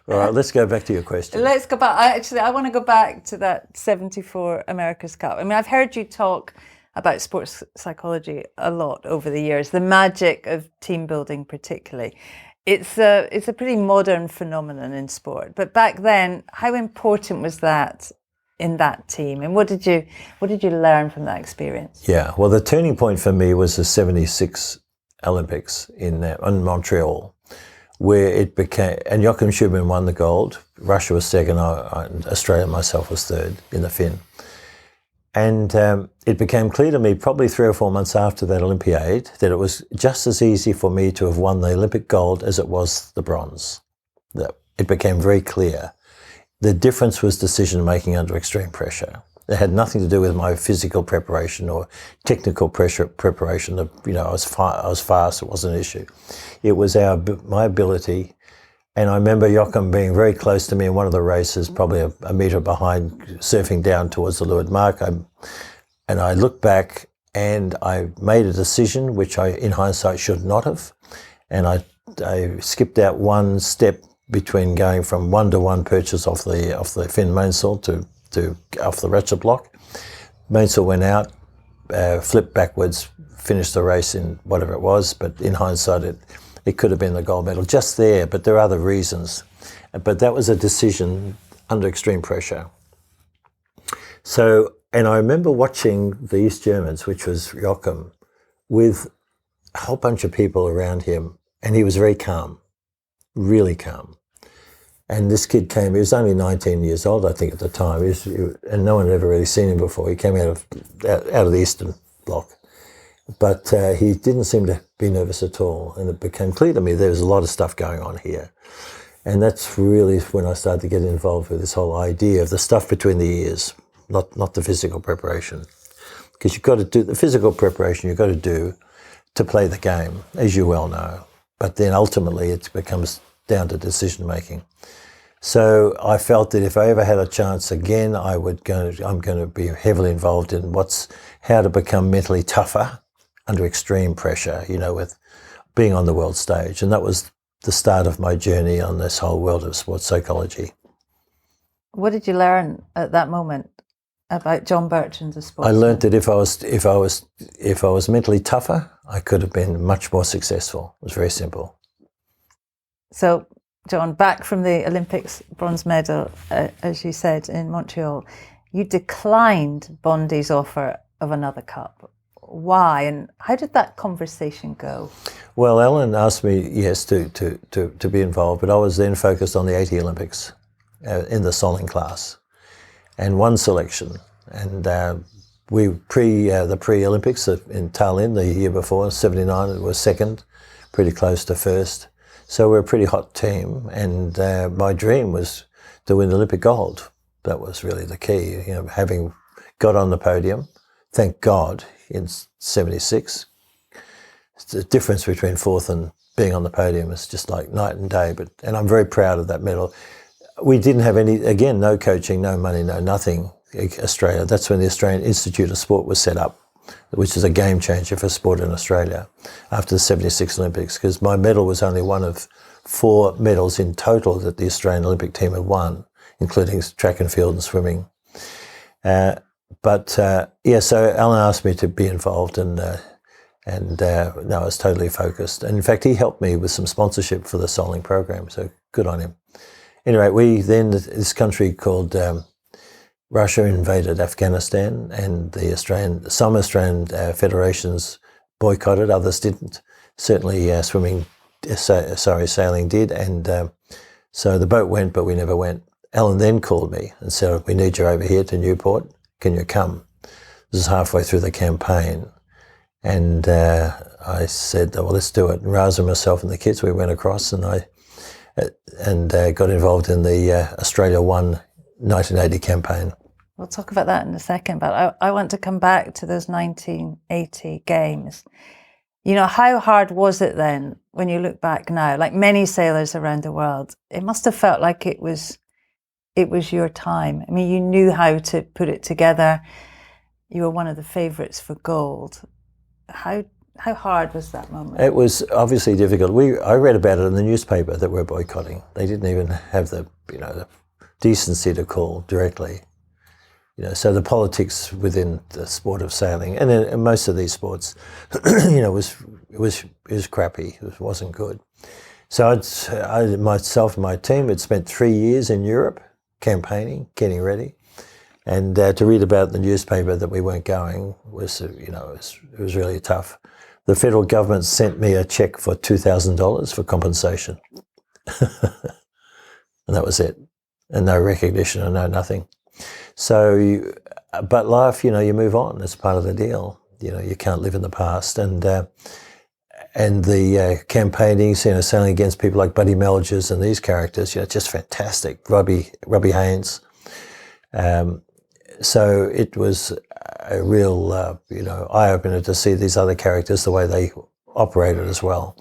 All right, let's go back to your question. Let's go back. I want to go back to that 74 America's Cup. I mean, I've heard you talk about sports psychology a lot over the years, the magic of team building particularly. It's a pretty modern phenomenon in sport. But back then, how important was that in that team? And what did you learn from that experience? Yeah, well, the turning point for me was the 76 Olympics in Montreal, where it became, and Joachim Schumann won the gold. Russia was second, Australia and myself was third in the Finn. And it became clear to me probably 3 or 4 months after that Olympiade that it was just as easy for me to have won the Olympic gold as it was the bronze. It became very clear. The difference was decision-making under extreme pressure. It had nothing to do with my physical preparation or technical preparation. I was fast, it wasn't an issue. It was my ability, and I remember Joachim being very close to me in one of the races, probably a metre behind, surfing down towards the leeward mark. And I looked back and I made a decision, which I, in hindsight, should not have. And I skipped out one step between going from 1-to-1 purchase off the Finn mainsail to off the ratchet block. Mainsail went out, flipped backwards, finished the race in whatever it was, but in hindsight it could have been the gold medal just there, but there are other reasons. But that was a decision under extreme pressure. So, and I remember watching the East Germans, which was Joachim, with a whole bunch of people around him, and he was very calm, really calm. And this kid came, he was only 19 years old, I think, at the time, and no one had ever really seen him before. He came out of the Eastern Bloc. But he didn't seem to be nervous at all. And it became clear to me there was a lot of stuff going on here. And that's really when I started to get involved with this whole idea of the stuff between the ears, not the physical preparation. Because you've got to do the physical preparation you've got to do to play the game, as you well know. But then ultimately it becomes down to decision making. So I felt that if I ever had a chance again, I'm going to be heavily involved in how to become mentally tougher under extreme pressure, with being on the world stage. And that was the start of my journey on this whole world of sports psychology. What did you learn at that moment about John Bertrand as sportsman? I learned that if I was mentally tougher, I could have been much more successful. It was very simple. So, John, back from the Olympics bronze medal, as you said, in Montreal, you declined Bondi's offer of another cup. Why, and how did that conversation go? Well, Alan asked me, yes, to be involved, but I was then focused on the 80 Olympics in the soling class, and one selection. And the pre-Olympics in Tallinn the year before, 79, it was second, pretty close to first. So we're a pretty hot team, and my dream was to win the Olympic gold. That was really the key, having got on the podium, thank God, in 76. The difference between fourth and being on the podium is just like night and day, and I'm very proud of that medal. We didn't have no coaching, no money, no nothing, Australia. That's when the Australian Institute of Sport was set up, which is a game changer for sport in Australia after the 76 Olympics, because my medal was only one of 4 medals in total that the Australian Olympic team had won, including track and field and swimming. So Alan asked me to be involved, and I was totally focused. And in fact, he helped me with some sponsorship for the soling program, so good on him. anyway, this country called Russia invaded Afghanistan, and some Australian federations boycotted, others didn't. Certainly sailing did, and so the boat went, but we never went. Alan then called me and said, "We need you over here to Newport. Can you come?" This is halfway through the campaign, and I said, "Well, let's do it." And Raza and myself and the kids, we went across, and got involved in the Australia Won 1980 campaign. We'll talk about that in a second, but I want to come back to those 1980 games. You know, how hard was it then when you look back now? Like many sailors around the world, it must have felt like it was your time. I mean, you knew how to put it together. You were one of the favourites for gold. How hard was that moment? It was obviously difficult. I read about it in the newspaper that we're boycotting. They didn't even have the decency to call directly. So the politics within the sport of sailing, and in most of these sports, was crappy. It wasn't good. So myself and my team had spent 3 years in Europe campaigning, getting ready, and to read about the newspaper that we weren't going was, it was really tough. The federal government sent me a check for $2,000 for compensation, and that was it, and no recognition and no nothing. So, but life, you move on. It's part of the deal. You can't live in the past. And the campaigning, sailing against people like Buddy Melgers and these characters, just fantastic. Robbie Haynes. So it was a real, eye-opener to see these other characters, the way they operated as well.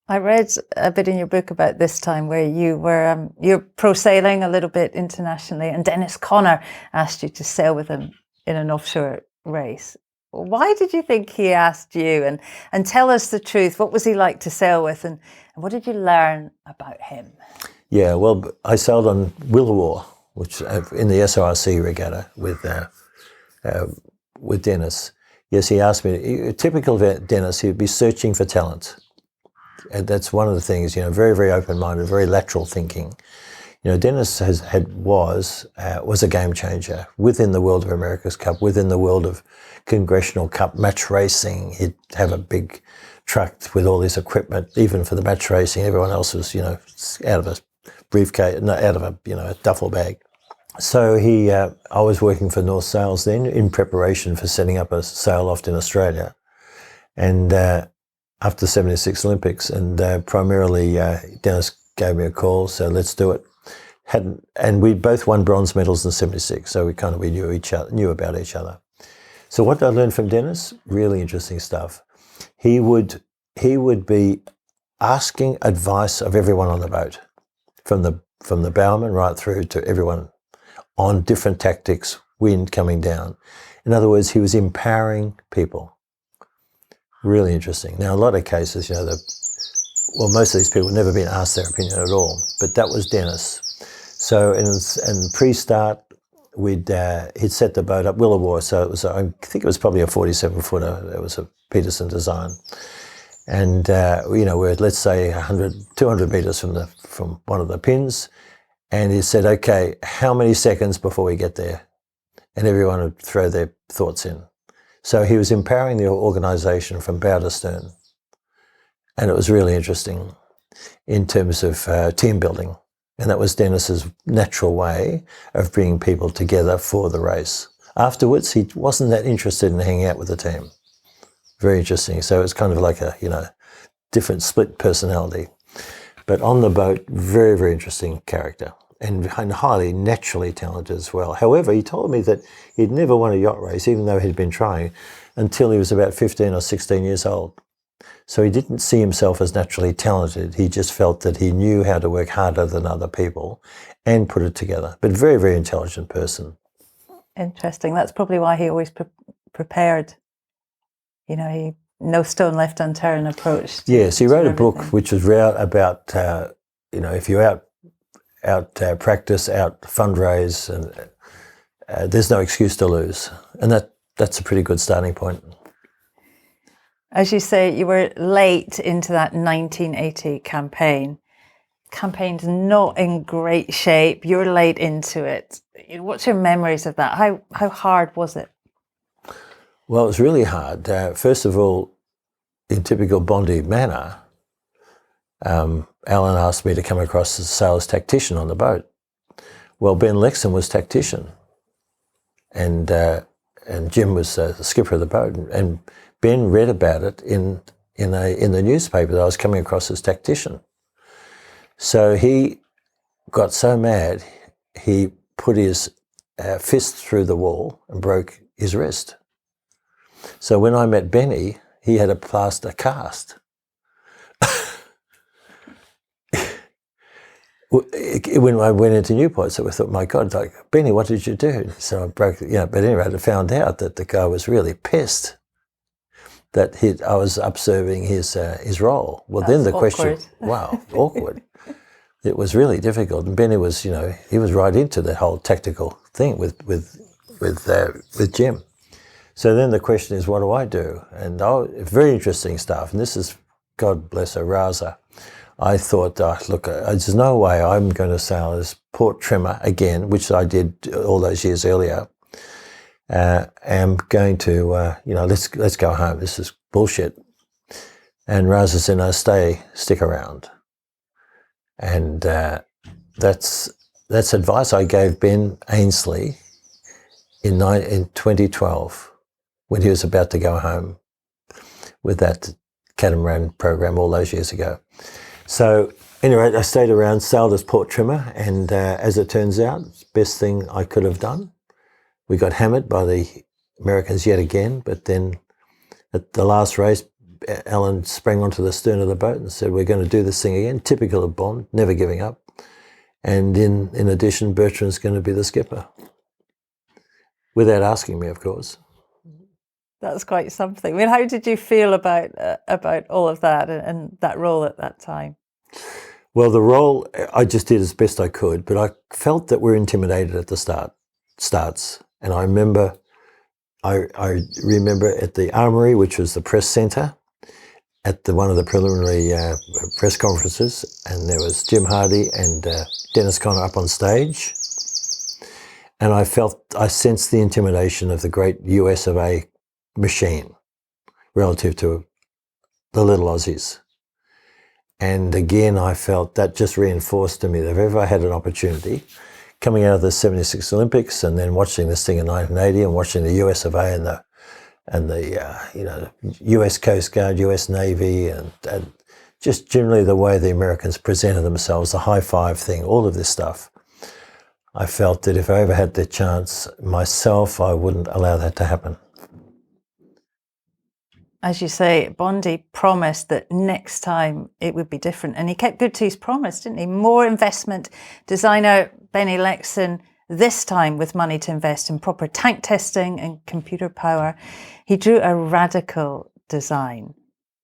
I read a bit in your book about this time where you're pro sailing a little bit internationally, and Dennis Conner asked you to sail with him in an offshore race. Why did you think he asked you? And tell us the truth. What was he like to sail with, and what did you learn about him? Yeah, well, I sailed on Willowar, which in the SRC regatta with Dennis. Yes, he asked me. Typical of Dennis, he'd be searching for talent. And that's one of the things, very, very open-minded, very lateral thinking. Dennis was a game changer within the world of America's Cup, within the world of Congressional Cup match racing. He'd have a big truck with all this equipment, even for the match racing. Everyone else was, out of a briefcase, out of a duffel bag. So I was working for North Sails then in preparation for setting up a sail loft in Australia. And after the 76 Olympics, and primarily Dennis gave me a call, so let's do it. And we both won bronze medals in 76, so we knew about each other. So what did I learn from Dennis? Really interesting stuff. He would be asking advice of everyone on the boat, from the bowman right through to everyone, on different tactics, wind coming down. In other words, he was empowering people. Really interesting. Now, a lot of cases, most of these people have never been asked their opinion at all, but that was Dennis. So in pre-start, he'd set the boat up, Willowar, so it was, I think it was probably a 47-footer. It was a Peterson design. And, we're, let's say, 200 metres from one of the pins, and he said, okay, how many seconds before we get there? And everyone would throw their thoughts in. So he was empowering the organisation from bow to stern. And it was really interesting in terms of team building. And that was Dennis's natural way of bringing people together for the race. Afterwards, he wasn't that interested in hanging out with the team. Very interesting. So it's kind of like a, different split personality. But on the boat, very, very interesting character. And highly naturally talented as well. However, he told me that he'd never won a yacht race, even though he'd been trying, until he was about 15 or 16 years old. So he didn't see himself as naturally talented. He just felt that he knew how to work harder than other people and put it together. But very, very intelligent person. Interesting. That's probably why he always prepared. No stone left unturned approach. Yes, he wrote a book which was about, if you're out practice, out fundraise, and there's no excuse to lose. And that's a pretty good starting point. As you say, you were late into that 1980 campaign. campaign's not in great shape. You're late into it. What's your memories of that? How hard was it? Well, it was really hard. First of all, in typical Bondi manner, Alan asked me to come across as a sailor's tactician on the boat. Well, Ben Lexon was tactician, and Jim was the skipper of the boat, and Ben read about it in the newspaper that I was coming across as tactician. So he got so mad, he put his fist through the wall and broke his wrist. So when I met Benny, he had a plaster cast. When I went into Newport, so I thought, my God, like, Benny, what did you do? So I broke, but anyway, I found out that the guy was really pissed that I was observing his role. Well, then the question, wow, awkward. It was really difficult, and Benny was, he was right into the whole tactical thing with Jim. So then the question is, what do I do? And very interesting stuff. And this is, God bless her, Raza. I thought, look, there's no way I'm going to sail as port trimmer again, which I did all those years earlier. I'm going to, let's go home. This is bullshit. And Raza said, no, stick around. And that's advice I gave Ben Ainsley in 2012 when he was about to go home with that catamaran program all those years ago. So anyway, I stayed around, sailed as port trimmer, and as it turns out, it's the best thing I could have done. We got hammered by the Americans yet again, but then at the last race, Alan sprang onto the stern of the boat and said, we're going to do this thing again, typical of Bond, never giving up. And in addition, Bertrand's going to be the skipper. Without asking me, of course. That's quite something. I mean, how did you feel about all of that and that role at that time? Well, the role, I just did as best I could, but I felt that we're intimidated at the starts. And I remember at the Armoury, which was the press centre, at one of the preliminary press conferences, and there was Jim Hardy and Dennis Conner up on stage. And I sensed the intimidation of the great US of A machine relative to the little Aussies. And again, I felt that just reinforced to me that if ever I had an opportunity, coming out of the 76 Olympics and then watching this thing in 1980 and watching the US of A and the US Coast Guard, US Navy, and just generally the way the Americans presented themselves, the high five thing, all of this stuff, I felt that if I ever had the chance myself, I wouldn't allow that to happen. As you say, Bondi promised that next time it would be different, and he kept good to his promise, didn't he? More investment. Designer Benny Lexon, this time with money to invest in proper tank testing and computer power. He drew a radical design.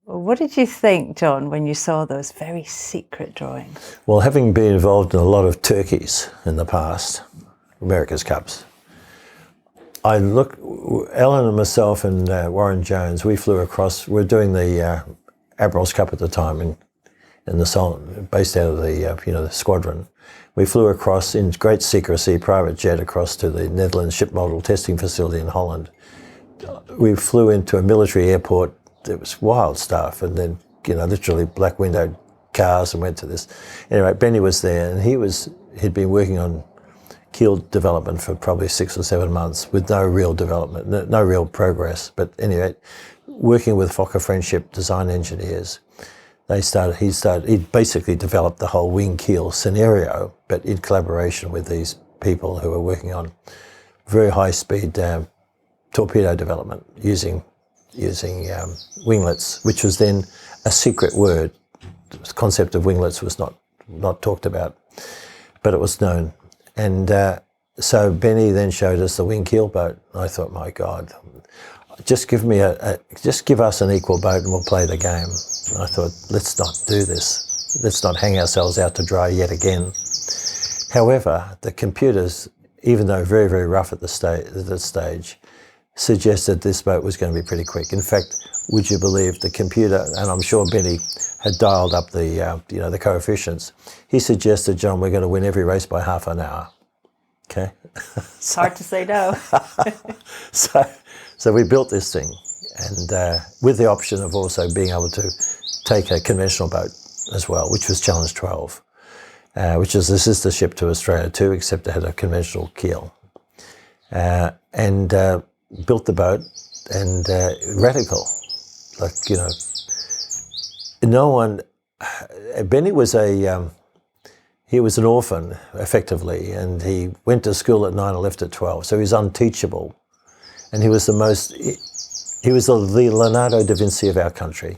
What did you think, John, when you saw those very secret drawings? Well, having been involved in a lot of turkeys in the past, America's Cups, Ellen and myself and Warren Jones, we flew across, we were doing the Admiral's Cup at the time in the Solent, based out of the squadron. We flew across in great secrecy, private jet, across to the Netherlands ship model testing facility in Holland. We flew into a military airport. It was wild stuff, and then, literally black windowed cars, and went to this. Anyway, Benny was there, and he'd been working on keel development for probably 6 or 7 months with no real development, no real progress. But anyway, working with Fokker Friendship design engineers, he basically developed the whole wing keel scenario, but in collaboration with these people who were working on very high speed torpedo development using winglets, which was then a secret word. The concept of winglets was not talked about, but it was known. And so Benny then showed us the wing keel boat. I thought, my God, just give us an equal boat and we'll play the game. And I thought, let's not do this. Let's not hang ourselves out to dry yet again. However, the computers, even though very, very rough at the stage, suggested this boat was going to be pretty quick. In fact, would you believe, the computer, and I'm sure Benny had dialed up the coefficients. He suggested, John, we're going to win every race by half an hour. Okay. It's hard to say no. So we built this thing, and with the option of also being able to take a conventional boat as well, which was Challenge 12, which is the sister ship to Australia too, except it had a conventional keel. And built the boat, and radical, like, you know, no one. Benny was he was an orphan effectively, and he went to school at 9 and left at 12, so he was unteachable, and he was the Leonardo da Vinci of our country.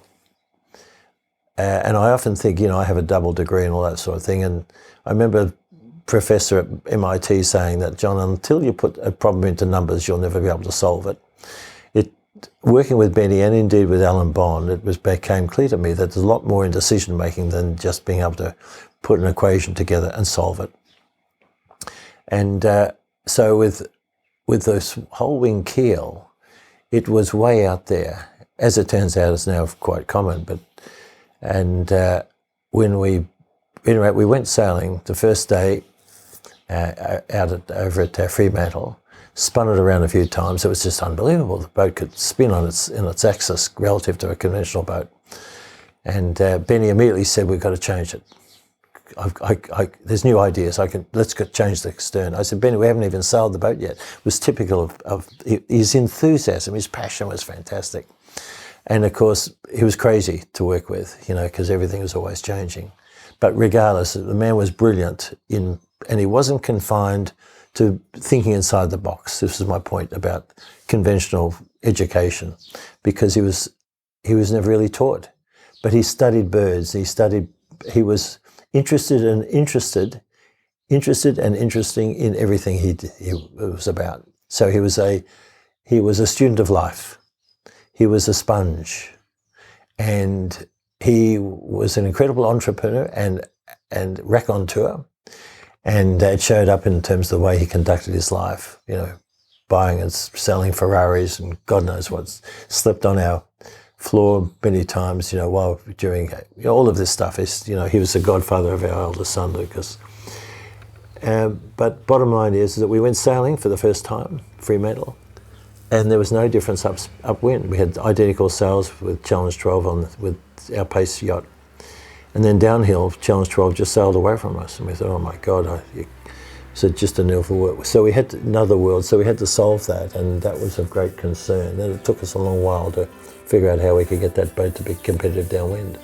And I often think, you know, I have a double degree and all that sort of thing, and I remember a professor at MIT saying that, John, until you put a problem into numbers, you'll never be able to solve it. Working with Benny, and indeed with Alan Bond, it became clear to me that there's a lot more in decision making than just being able to put an equation together and solve it. And so with this whole wing keel, it was way out there. As it turns out, it's now quite common. When we went sailing the first day over at Fremantle, spun it around a few times. It was just unbelievable. The boat could spin in its axis relative to a conventional boat. And Benny immediately said, we've got to change it. There's new ideas. Let's change the stern. I said, Benny, we haven't even sailed the boat yet. It was typical of his enthusiasm. His passion was fantastic. And of course, he was crazy to work with, you know, because everything was always changing. But regardless, the man was brilliant and he wasn't confined to thinking inside the box. This is my point about conventional education, because he was never really taught. But he studied birds. He was interested and interesting in everything he was about. So he was a student of life. He was a sponge, and he was an incredible entrepreneur and raconteur. And it showed up in terms of the way he conducted his life, you know, buying and selling Ferraris and God knows what. Slept on our floor many times, you know, all of this stuff is, you know, he was the godfather of our eldest son, Lucas. But bottom line is that we went sailing for the first time, Fremantle, and there was no difference upwind. We had identical sails with Challenge 12 with our pace yacht. And then downhill, Challenge 12 just sailed away from us. And we thought, oh my God, so just a nil for work. So we had another world, so we had to solve that. And that was of great concern. And it took us a long while to figure out how we could get that boat to be competitive downwind.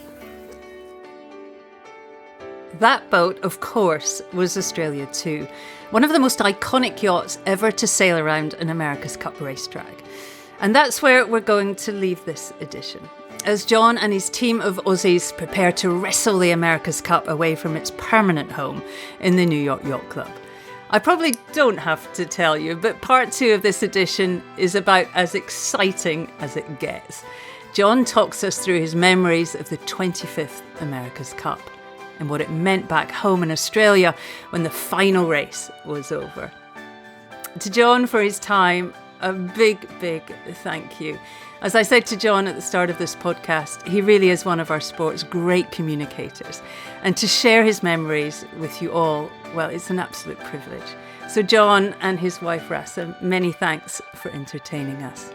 That boat, of course, was Australia 2, one of the most iconic yachts ever to sail around an America's Cup racetrack. And that's where we're going to leave this edition, as John and his team of Aussies prepare to wrestle the America's Cup away from its permanent home in the New York Yacht Club. I probably don't have to tell you, but part 2 of this edition is about as exciting as it gets. John talks us through his memories of the 25th America's Cup and what it meant back home in Australia when the final race was over. To John for his time, a big, big thank you. As I said to John at the start of this podcast, he really is one of our sport's great communicators. And to share his memories with you all, well, it's an absolute privilege. So John and his wife Rasa, many thanks for entertaining us.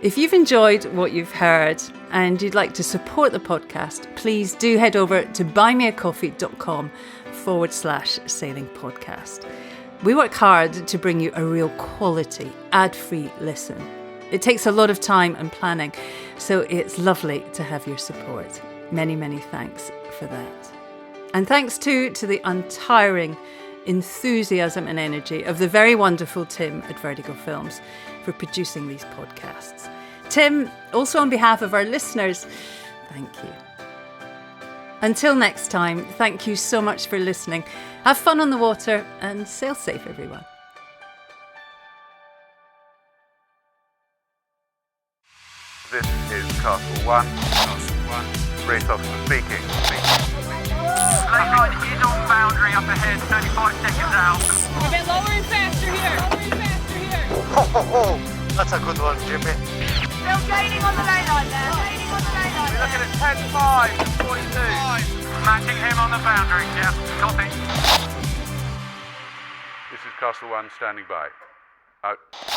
If you've enjoyed what you've heard and you'd like to support the podcast, please do head over to buymeacoffee.com/sailing podcast. We work hard to bring you a real quality, ad-free listen. It takes a lot of time and planning, so it's lovely to have your support. Many, many thanks for that. And thanks too to the untiring enthusiasm and energy of the very wonderful Tim at Vertigo Films for producing these podcasts. Tim, also on behalf of our listeners, thank you. Until next time, thank you so much for listening. Have fun on the water and sail safe, everyone. This is Castle 1. Race officer speaking. Lane line is on boundary up ahead, 35 seconds out. A bit lower and faster here. Ho, ho, ho. That's a good one, Jimmy. Still gaining on the lane line there. Gaining on the lane line We're looking there. at 10-5 and 42. Matching him on the boundary, yeah. Copy. This is Castle 1 standing by. Out.